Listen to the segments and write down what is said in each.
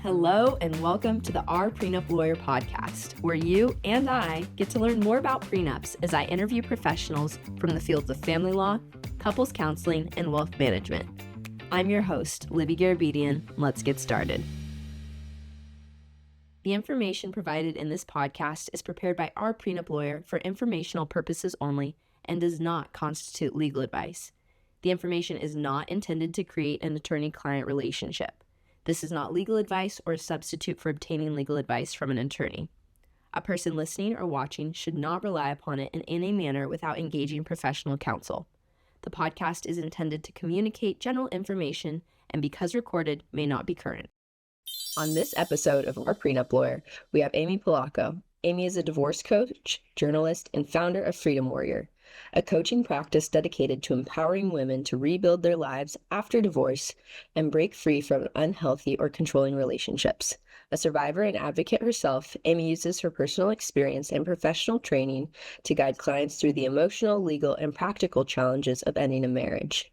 Hello and welcome to the Our Prenup Lawyer podcast, where you and I get to learn more about prenups as I interview professionals from the fields of family law, couples counseling, and wealth management. I'm your host, Libby Garabedian. Let's get started. The information provided in this podcast is prepared by Our Prenup Lawyer for informational purposes only and does not constitute legal advice. The information is not intended to create an attorney-client relationship. This is not legal advice or a substitute for obtaining legal advice from an attorney. A person listening or watching should not rely upon it in any manner without engaging professional counsel. The podcast is intended to communicate general information and, because recorded, may not be current. On this episode of Our Prenup Lawyer, we have Amy Polacko. Amy is a divorce coach, journalist, and founder of Freedom Warrior, a coaching practice dedicated to empowering women to rebuild their lives after divorce and break free from unhealthy or controlling relationships. A survivor and advocate herself, Amy uses her personal experience and professional training to guide clients through the emotional, legal, and practical challenges of ending a marriage.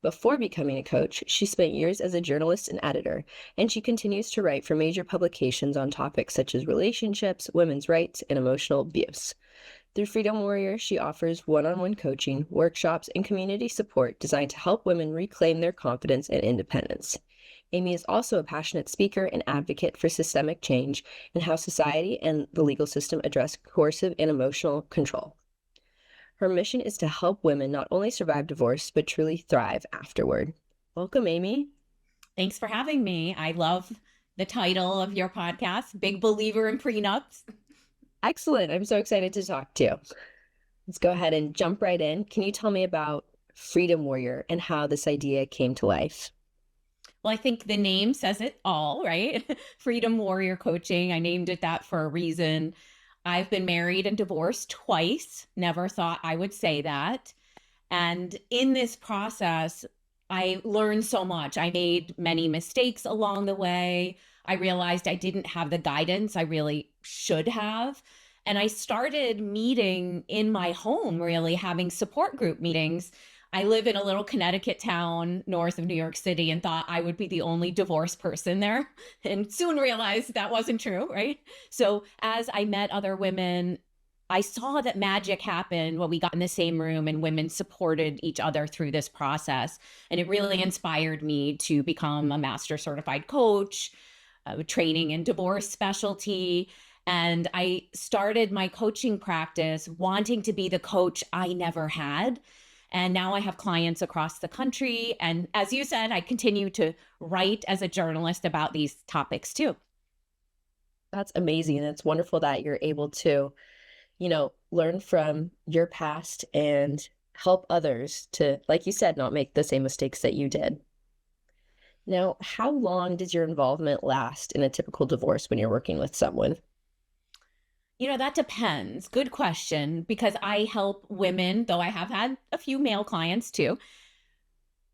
Before becoming a coach, she spent years as a journalist and editor, and she continues to write for major publications on topics such as relationships, women's rights, and emotional abuse. Through Freedom Warrior, she offers one-on-one coaching, workshops, and community support designed to help women reclaim their confidence and independence. Amy is also a passionate speaker and advocate for systemic change and how society and the legal system address coercive and emotional control. Her mission is to help women not only survive divorce, but truly thrive afterward. Welcome, Amy. Thanks for having me. I love the title of your podcast, Big Believer in Prenups. Excellent. I'm so excited to talk to you. Let's go ahead and jump right in. Can you tell me about Freedom Warrior and how this idea came to life? Well, I think the name says it all, right? Freedom Warrior Coaching. I named it that for a reason. I've been married and divorced twice. Never thought I would say that. And in this process, I learned so much. I made many mistakes along the way. I realized I didn't have the guidance I really should have. And I started meeting in my home, really having support group meetings. I live in a little Connecticut town north of New York City and thought I would be the only divorced person there, and soon realized that wasn't true, right? So as I met other women, I saw that magic happened when we got in the same room and women supported each other through this process. And it really inspired me to become a master certified coach, training in divorce specialty. And I started my coaching practice wanting to be the coach I never had. And now I have clients across the country. And as you said, I continue to write as a journalist about these topics too. That's amazing. And it's wonderful that you're able to, learn from your past and help others to, like you said, not make the same mistakes that you did. Now, how long does your involvement last in a typical divorce when you're working with someone? That depends. Good question, because I help women, though I have had a few male clients too,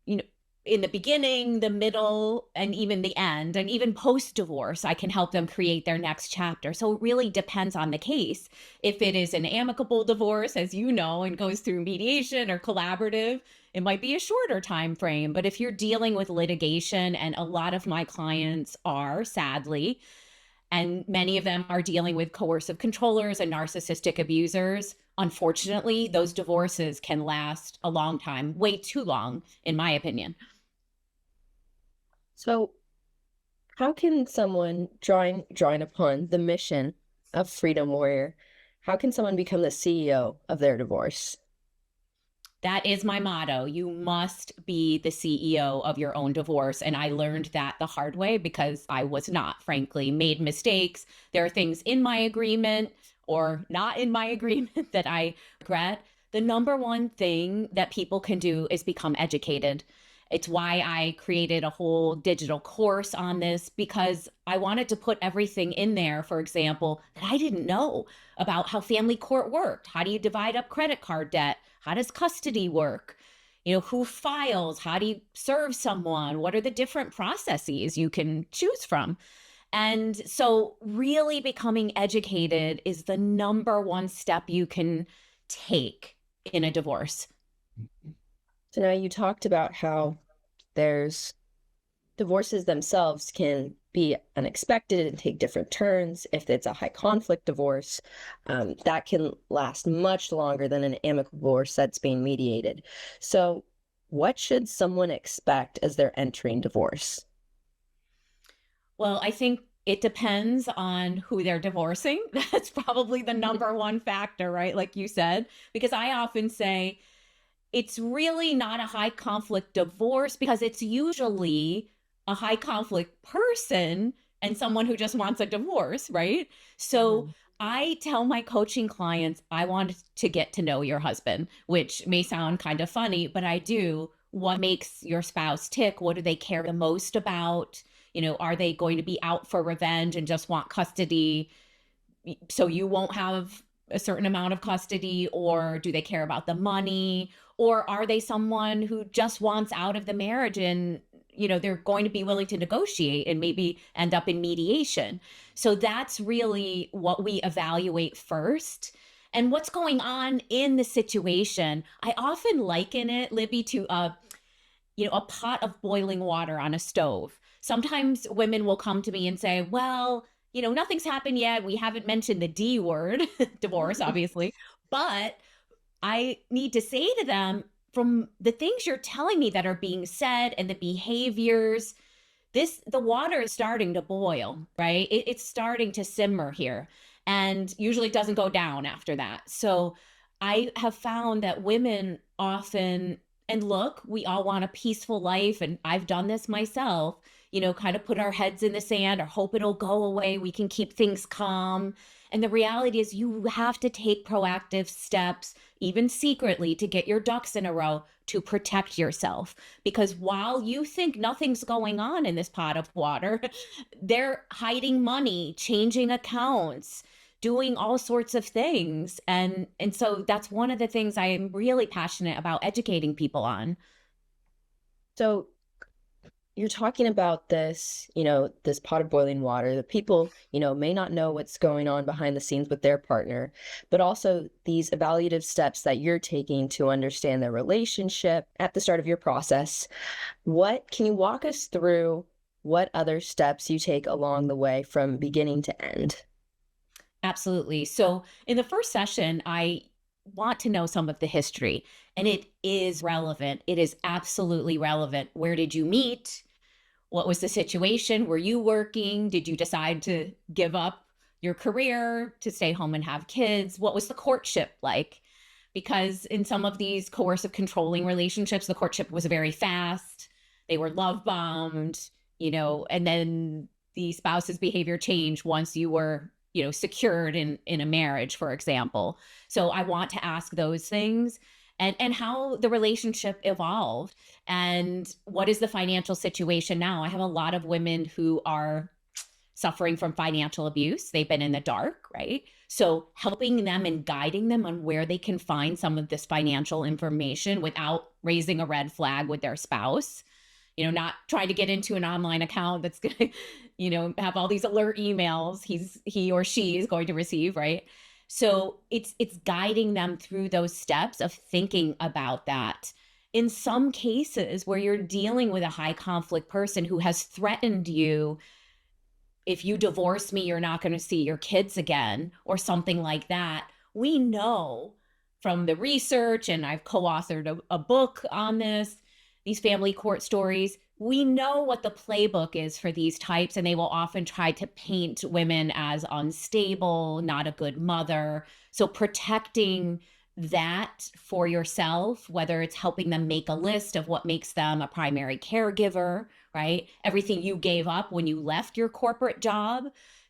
in the beginning, the middle, and even the end, and even post-divorce, I can help them create their next chapter. So it really depends on the case. If it is an amicable divorce, as you know, and goes through mediation or collaborative, it might be a shorter time frame. But if you're dealing with litigation, and a lot of my clients are, sadly, and many of them are dealing with coercive controllers and narcissistic abusers, unfortunately, those divorces can last a long time, way too long, in my opinion. So how can someone drawing upon the mission of Freedom Warrior, how can someone become the CEO of their divorce? That is my motto. You must be the CEO of your own divorce. And I learned that the hard way because I was not, frankly, made mistakes. There are things in my agreement or not in my agreement that I regret. The number one thing that people can do is become educated. It's why I created a whole digital course on this, because I wanted to put everything in there, for example, that I didn't know about how family court worked. How do you divide up credit card debt? How does custody work? Who files? How do you serve someone? What are the different processes you can choose from? And so really becoming educated is the number one step you can take in a divorce. So now you talked about how there's Divorces themselves can be unexpected and take different turns. If it's a high conflict divorce, that can last much longer than an amicable divorce that's being mediated. So, what should someone expect as they're entering divorce? Well, I think it depends on who they're divorcing. That's probably the number one factor, right? Like you said, because I often say it's really not a high conflict divorce because it's usually a high conflict person and someone who just wants a divorce, right? So Mhm. I tell my coaching clients, I want to get to know your husband, which may sound kind of funny, but I do. What makes your spouse tick? What do they care the most about? Are they going to be out for revenge and just want custody so you won't have a certain amount of custody, or do they care about the money, or are they someone who just wants out of the marriage and they're going to be willing to negotiate and maybe end up in mediation. So that's really what we evaluate first. And what's going on in the situation, I often liken it, Libby, to a pot of boiling water on a stove. Sometimes women will come to me and say, well, nothing's happened yet. We haven't mentioned the D word, divorce, obviously. But I need to say to them, from the things you're telling me that are being said and the behaviors, the water is starting to boil, right? It's starting to simmer here. And usually it doesn't go down after that. So I have found that women often, and look, we all want a peaceful life. And I've done this myself, kind of put our heads in the sand or hope it'll go away. We can keep things calm. And the reality is, you have to take proactive steps, even secretly, to get your ducks in a row to protect yourself. Because while you think nothing's going on in this pot of water, they're hiding money, changing accounts, doing all sorts of things. And so that's one of the things I am really passionate about educating people on. So, you're talking about this, this pot of boiling water. The people, may not know what's going on behind the scenes with their partner, but also these evaluative steps that you're taking to understand their relationship at the start of your process. What can you walk us through what other steps you take along the way from beginning to end? Absolutely. So in the first session, I want to know some of the history, and it is relevant. It is absolutely relevant. Where did you meet? What was the situation? Were you working? Did you decide to give up your career to stay home and have kids? What was the courtship like? Because in some of these coercive controlling relationships, the courtship was very fast. They were love bombed, and then the spouse's behavior changed once you were, secured in a marriage, for example. So I want to ask those things, and how the relationship evolved, and what is the financial situation now. I have a lot of women who are suffering from financial abuse. They've been in the dark, right? So helping them and guiding them on where they can find some of this financial information without raising a red flag with their spouse. Not trying to get into an online account that's going to, have all these alert emails he or she is going to receive, right? So it's guiding them through those steps of thinking about that. In some cases where you're dealing with a high conflict person who has threatened you, if you divorce me, you're not going to see your kids again, or something like that. We know from the research, and I've co-authored a book on this, these family court stories. We know what the playbook is for these types, and they will often try to paint women as unstable, not a good mother. So protecting that for yourself, whether it's helping them make a list of what makes them a primary caregiver, right? Everything you gave up when you left your corporate job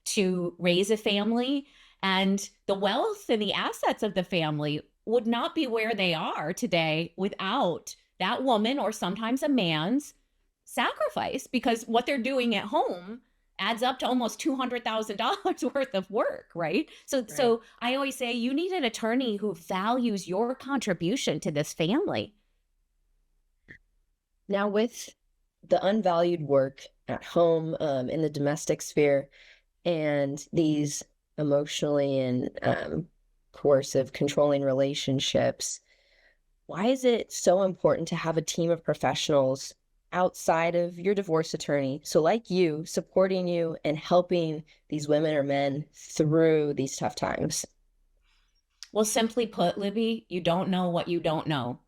to raise a family, and the wealth and the assets of the family would not be where they are today without that woman, or sometimes a man's, sacrifice, because what they're doing at home adds up to almost $200,000 worth of work, right? So Right. so I always say you need an attorney who values your contribution to this family. Now, with the unvalued work at home, in the domestic sphere, and these emotionally and coercive, controlling relationships, why is it so important to have a team of professionals outside of your divorce attorney, so like you, supporting you and helping these women or men through these tough times? Well, simply put, Libby, you don't know what you don't know.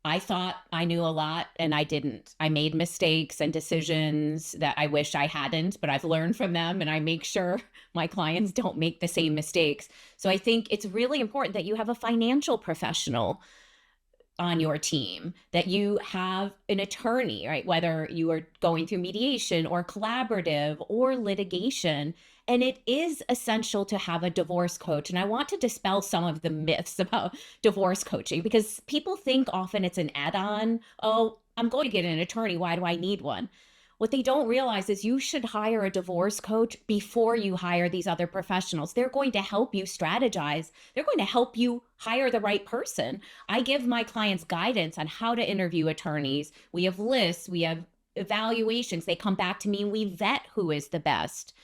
I thought I knew a lot and I didn't. I made mistakes and decisions that I wish I hadn't, but I've learned from them and I make sure my clients don't make the same mistakes. So I think it's really important that you have a financial professional on your team, that you have an attorney, right? Whether you are going through mediation or collaborative or litigation. And it is essential to have a divorce coach. And I want to dispel some of the myths about divorce coaching because people think often it's an add on. Oh, I'm going to get an attorney. Why do I need one? What they don't realize is you should hire a divorce coach before you hire these other professionals. They're going to help you strategize. They're going to help you hire the right person. I give my clients guidance on how to interview attorneys. We have lists, we have evaluations. They come back to me and we vet who is the best.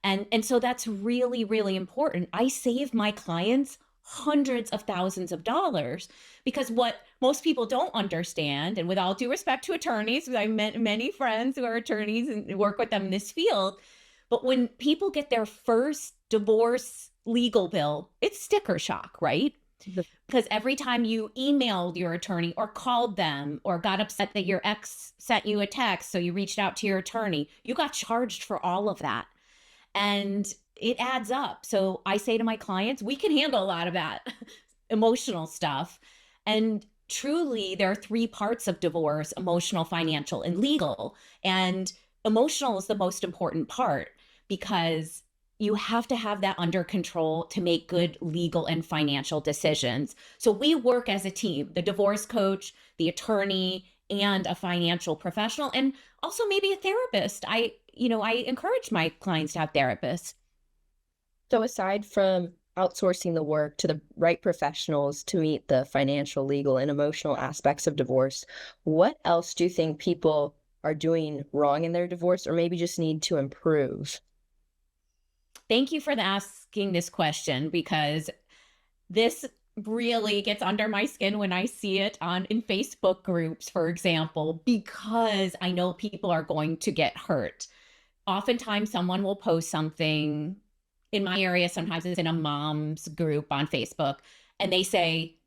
And so that's really, really important. I save my clients hundreds of thousands of dollars because what most people don't understand, and with all due respect to attorneys, I've met many friends who are attorneys and work with them in this field, but when people get their first divorce legal bill, it's sticker shock, right? Because every time you emailed your attorney or called them or got upset that your ex sent you a text, so you reached out to your attorney, you got charged for all of that. And it adds up. So I say to my clients, we can handle a lot of that emotional stuff. And truly, there are three parts of divorce: emotional, financial, and legal. And emotional is the most important part because you have to have that under control to make good legal and financial decisions. So we work as a team: the divorce coach, the attorney, and a financial professional, and also maybe a therapist. I encourage my clients to have therapists. So aside from outsourcing the work to the right professionals to meet the financial, legal, and emotional aspects of divorce, what else do you think people are doing wrong in their divorce or maybe just need to improve? Thank you for asking this question because this really gets under my skin when I see it on in Facebook groups, for example, because I know people are going to get hurt. Oftentimes someone will post something in my area. Sometimes it's in a mom's group on Facebook, and they say,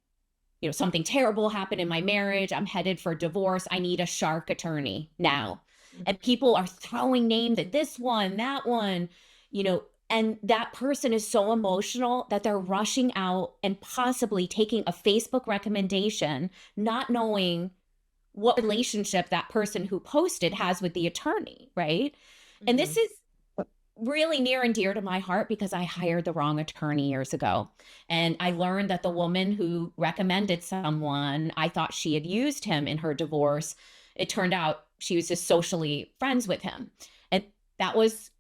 something terrible happened in my marriage. I'm headed for divorce. I need a shark attorney now. And people are throwing names at this one, that one, you know, and that person is so emotional that they're rushing out and possibly taking a Facebook recommendation, not knowing what relationship that person who posted has with the attorney, right? And this is really near and dear to my heart because I hired the wrong attorney years ago. And I learned that the woman who recommended someone, I thought she had used him in her divorce. It turned out she was just socially friends with him. And that was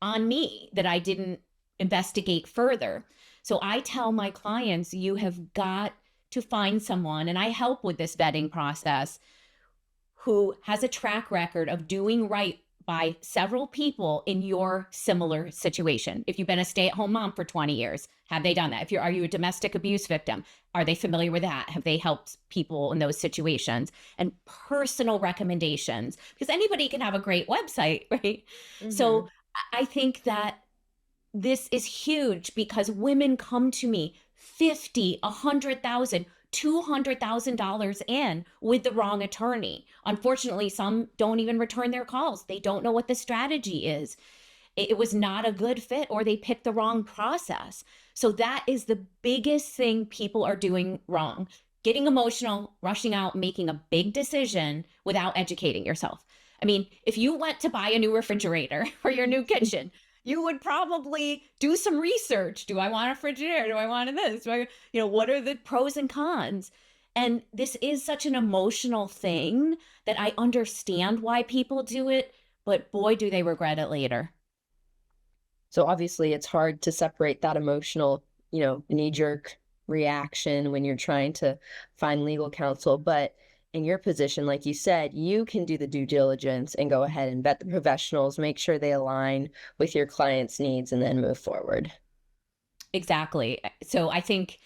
on me that I didn't investigate further. So I tell my clients, you have got to find someone, and I help with this vetting process, who has a track record of doing right by several people in your similar situation. If you've been a stay-at-home mom for 20 years, have they done that? Are you a domestic abuse victim? Are they familiar with that? Have they helped people in those situations? And personal recommendations, because anybody can have a great website, right? So I think that this is huge because women come to me 50, 100,000, $200,000 in with the wrong attorney. Unfortunately, some don't even return their calls. They don't know what the strategy is. It was not a good fit, or they picked the wrong process. So that is the biggest thing people are doing wrong: getting emotional, rushing out, making a big decision without educating yourself. I mean, if you went to buy a new refrigerator for your new kitchen, you would probably do some research. Do I want a refrigerator? Do I want this? What are the pros and cons? And this is such an emotional thing that I understand why people do it, but boy, do they regret it later. So obviously it's hard to separate that emotional, knee-jerk reaction when you're trying to find legal counsel. But in your position, like you said, you can do the due diligence and go ahead and vet the professionals, make sure they align with your client's needs, and then move forward. Exactly. So I think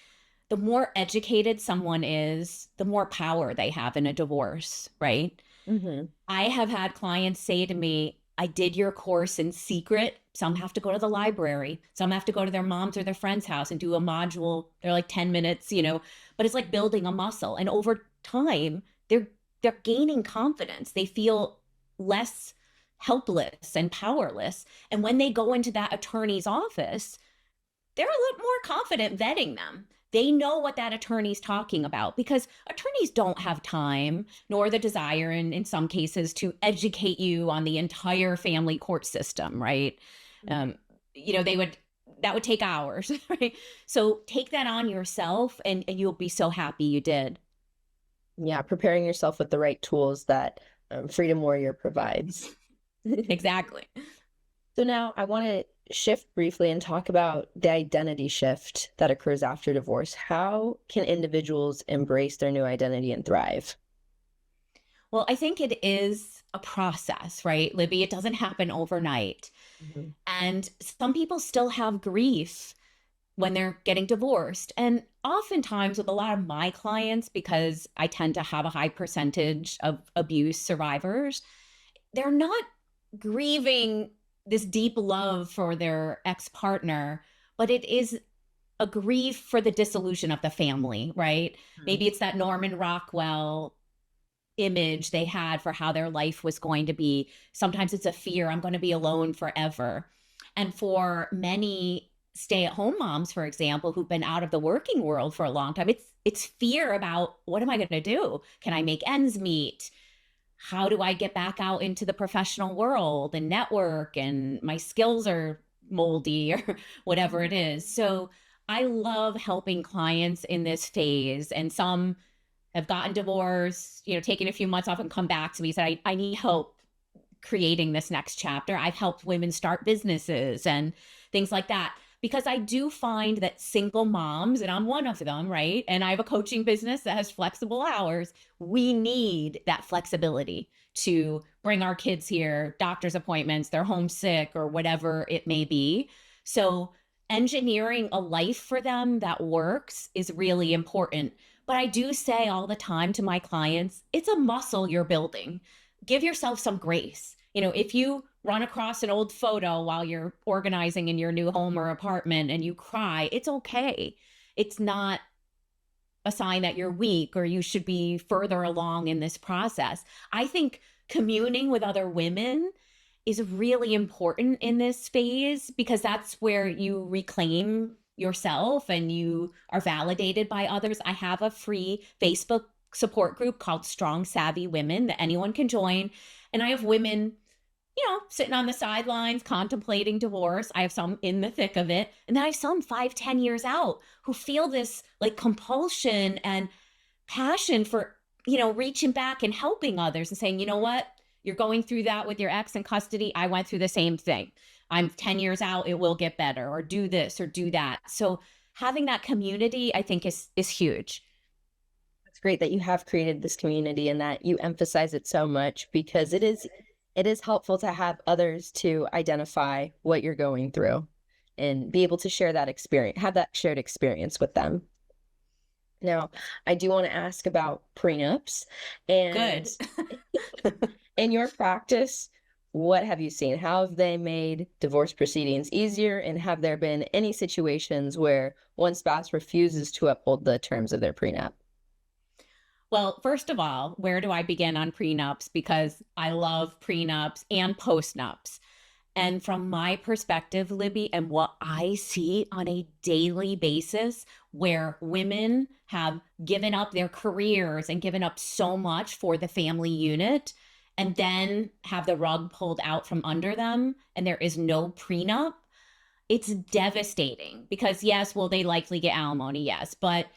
the more educated someone is, the more power they have in a divorce, right? Mm-hmm. I have had clients say to me, I did your course in secret. Some have to go to the library. Some have to go to their mom's or their friend's house and do a module. They're like 10 minutes, but it's like building a muscle. And over time, they're gaining confidence. They feel less helpless and powerless. And when they go into that attorney's office, they're a little more confident vetting them. They know what that attorney's talking about because attorneys don't have time nor the desire, in some cases, to educate you on the entire family court system, right? Um, that would take hours, right? So take that on yourself and you'll be so happy you did. Yeah, preparing yourself with the right tools that Freedom Warrior provides. Exactly. So now I want to shift briefly and talk about the identity shift that occurs after divorce. How can individuals embrace their new identity and thrive? Well, I think it is a process, right, Libby? It doesn't happen overnight. Mhm. And some people still have grief when they're getting divorced. And oftentimes, with a lot of my clients, because I tend to have a high percentage of abuse survivors, they're not grieving this deep love for their ex partner, but it is a grief for the dissolution of the family, right? Mhm. Maybe it's that Norman Rockwell image they had for how their life was going to be. Sometimes it's a fear, I'm going to be alone forever. And for many stay-at-home moms, for example, who've been out of the working world for a long time, it's fear about what am I going to do? Can I make ends meet? How do I get back out into the professional world and network and my skills are moldy or whatever it is. So I love helping clients in this phase. And some have gotten divorced, taken a few months off and come back to me and said, I need help creating this next chapter. I've helped women start businesses and things like that. Because I do find that single moms, and I'm one of them, right? And I have a coaching business that has flexible hours. We need that flexibility to bring our kids here, doctor's appointments, they're homesick or whatever it may be. So, engineering a life for them that works is really important. But I do say all the time to my clients, it's a muscle you're building. Give yourself some grace. If you run across an old photo while you're organizing in your new home or apartment and you cry, it's okay. It's not a sign that you're weak or you should be further along in this process. I think communing with other women is really important in this phase because that's where you reclaim yourself and you are validated by others. I have a free Facebook support group called Strong Savvy Women that anyone can join. And I have women sitting on the sidelines contemplating divorce. I have some in the thick of it. And then I have some 5, 10 years out who feel this like compulsion and passion for, reaching back and helping others and saying, you know what? You're going through that with your ex in custody. I went through the same thing. I'm 10 years out. It will get better, or do this or do that. So having that community, I think is huge. It's great that you have created this community and that you emphasize it so much because it is helpful to have others to identify what you're going through and be able to share that experience, have that shared experience with them. Now, I do want to ask about prenups and Good. in your practice, what have you seen? How have they made divorce proceedings easier? And have there been any situations where one spouse refuses to uphold the terms of their prenup? Well, first of all, where do I begin on prenups? Because I love prenups and postnups. And from my perspective, Libby, and what I see on a daily basis, where women have given up their careers and given up so much for the family unit, and then have the rug pulled out from under them, and there is no prenup, it's devastating. Because, yes, will they likely get alimony? Yes. But,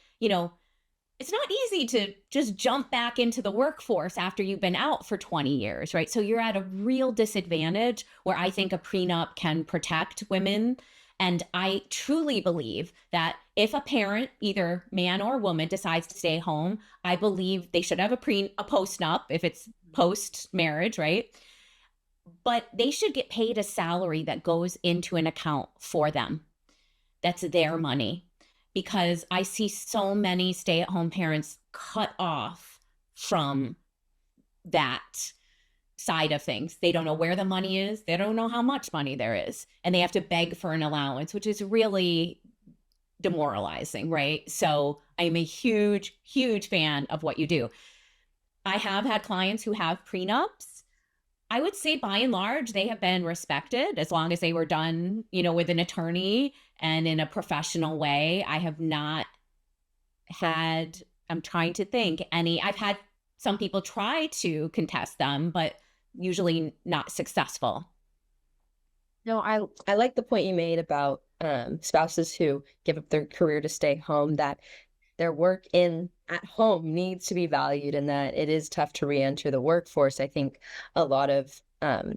it's not easy to just jump back into the workforce after you've been out for 20 years, right? So you're at a real disadvantage where I think a prenup can protect women. And I truly believe that if a parent, either man or woman, decides to stay home, I believe they should have a postnup if it's post marriage, right? But they should get paid a salary that goes into an account for them. That's their money, because I see so many stay at home parents cut off from that side of things. They don't know where the money is. They don't know how much money there is. And they have to beg for an allowance, which is really demoralizing, right? So I'm a huge, huge fan of what you do. I have had clients who have prenups. I would say by and large, they have been respected as long as they were done, with an attorney and in a professional way. I have not had, I'm trying to think, I've had some people try to contest them, but usually not successful. No, I like the point you made about spouses who give up their career to stay home, that their work at home needs to be valued, and that it is tough to re-enter the workforce. I think a lot of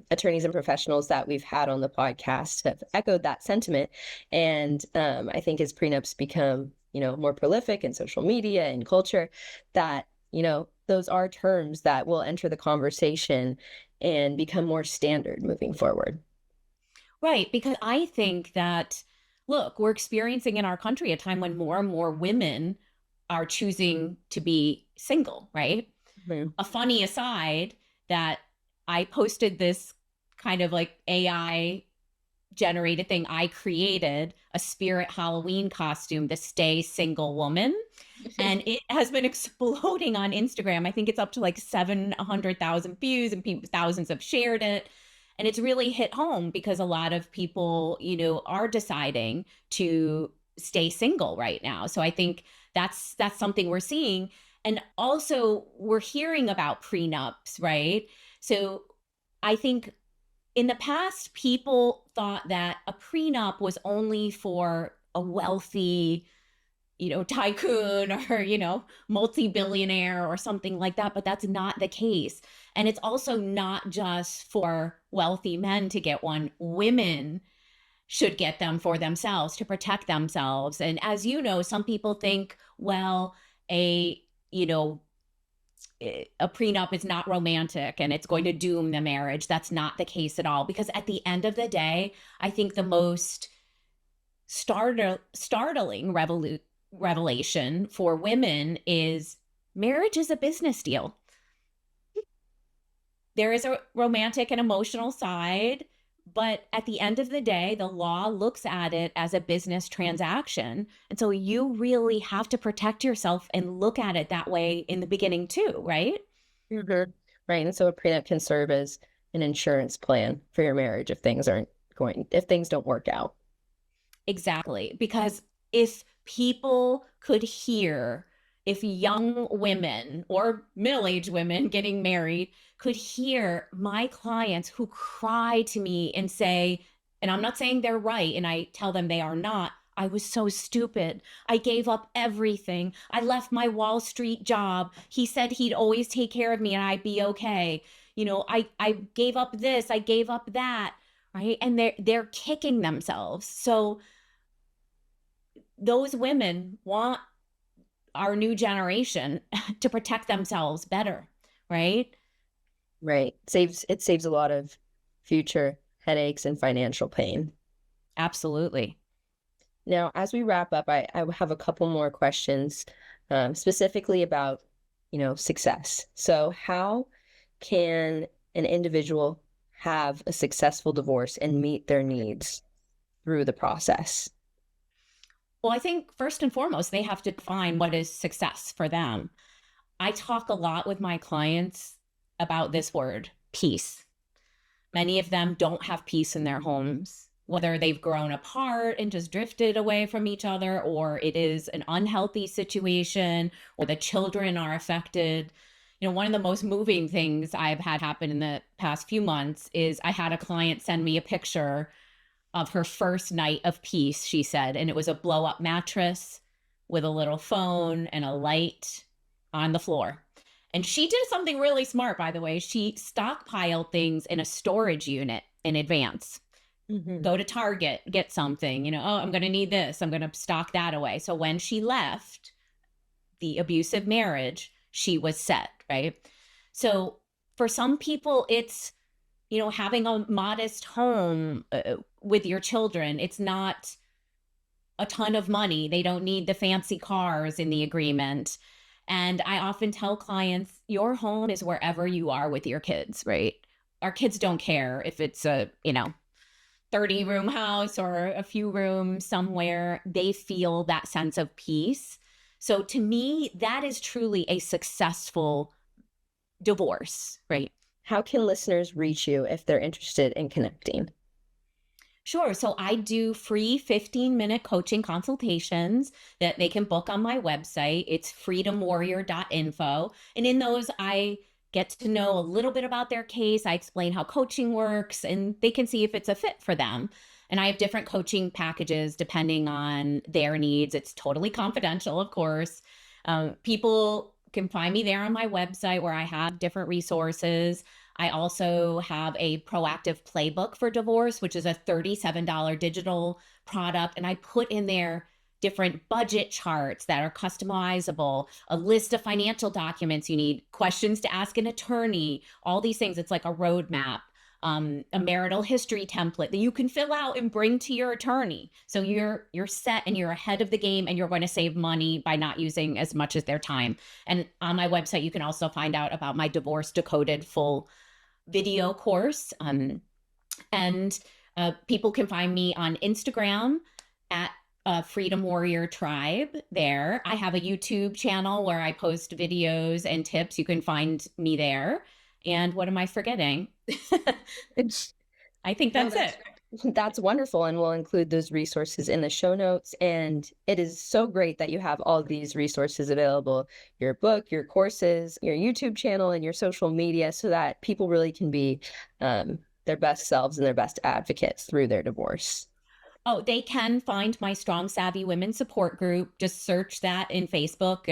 attorneys and professionals that we've had on the podcast have echoed that sentiment. And I think as prenups become, more prolific in social media and culture, that, those are terms that will enter the conversation and become more standard moving forward. Right. Because I think that, look, we're experiencing in our country a time when more and more women are choosing to be single, right? Mm-hmm. A funny aside that I posted this kind of like AI generated thing. I created a spirit Halloween costume, the Stay Single Woman. And it has been exploding on Instagram. I think it's up to like 700,000 views and thousands have shared it. And it's really hit home because a lot of people, are deciding to stay single right now. So I think that's something we're seeing. And also we're hearing about prenups, right? So I think in the past, people thought that a prenup was only for a wealthy, tycoon or, multi-billionaire or something like that, but that's not the case. And it's also not just for wealthy men to get one. Women should get them for themselves to protect themselves. And as you know, some people think, well, a prenup is not romantic and it's going to doom the marriage. That's not the case at all. Because at the end of the day, I think the most startling revelation for women is marriage is a business deal. There is a romantic and emotional side, but at the end of the day, the law looks at it as a business transaction. And so you really have to protect yourself and look at it that way in the beginning too, right? Mm-hmm. Right. And so a prenup can serve as an insurance plan for your marriage if things don't work out. Exactly. Because if people could hear, if young women or middle-aged women getting married could hear my clients who cry to me and say, and I'm not saying they're right, and I tell them they are not, I was so stupid. I gave up everything. I left my Wall Street job. He said he'd always take care of me and I'd be okay. I gave up this, I gave up that, right? And they're kicking themselves. So those women want our new generation to protect themselves better, right? Right. It saves a lot of future headaches and financial pain. Absolutely. Now, as we wrap up, I have a couple more questions, specifically about, success. So how can an individual have a successful divorce and meet their needs through the process? Well, I think first and foremost, they have to define what is success for them. I talk a lot with my clients about this word, peace. Many of them don't have peace in their homes, whether they've grown apart and just drifted away from each other, or it is an unhealthy situation, or the children are affected. One of the most moving things I've had happen in the past few months is I had a client send me a picture of her first night of peace, she said, and it was a blow up mattress with a little phone and a light on the floor. And she did something really smart, by the way. She stockpiled things in a storage unit in advance. Mm-hmm. Go to Target, get something, I'm going to need this. I'm going to stock that away. So when she left the abusive marriage, she was set, right? So for some people, it's, having a modest home with your children. It's not a ton of money. They don't need the fancy cars in the agreement. And I often tell clients, your home is wherever you are with your kids, right? Our kids don't care if it's a, 30-room house or a few rooms somewhere. They feel that sense of peace. So to me, that is truly a successful divorce, right? How can listeners reach you if they're interested in connecting? Sure. So I do free 15-minute coaching consultations that they can book on my website. It's freedomwarrior.info. And in those, I get to know a little bit about their case. I explain how coaching works, and they can see if it's a fit for them. And I have different coaching packages depending on their needs. It's totally confidential, of course. People can find me there on my website where I have different resources. I also have a proactive playbook for divorce, which is a $37 digital product. And I put in there different budget charts that are customizable, a list of financial documents you need, questions to ask an attorney, all these things. It's like a roadmap, a marital history template that you can fill out and bring to your attorney. So you're set and you're ahead of the game, and you're going to save money by not using as much of their time. And on my website, you can also find out about my Divorce Decoded full video course. And people can find me on Instagram at Freedom Warrior Tribe there. I have a YouTube channel where I post videos and tips. You can find me there. And what am I forgetting? I think that's it. That's wonderful. And we'll include those resources in the show notes. And it is so great that you have all these resources available, your book, your courses, your YouTube channel, and your social media, so that people really can be their best selves and their best advocates through their divorce. Oh, they can find my Strong Savvy Women support group. Just search that in Facebook,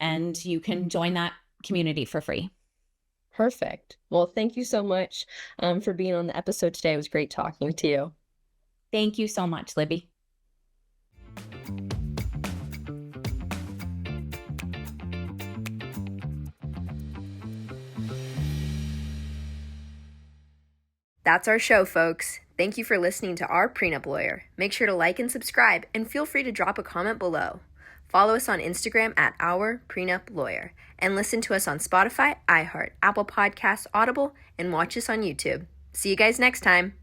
and you can join that community for free. Perfect. Well, thank you so much for being on the episode today. It was great talking to you. Thank you so much, Libby. That's our show, folks. Thank you for listening to Our Prenup Lawyer. Make sure to like and subscribe, and feel free to drop a comment below. Follow us on Instagram at Our Prenup Lawyer, and listen to us on Spotify, iHeart, Apple Podcasts, Audible, and watch us on YouTube. See you guys next time.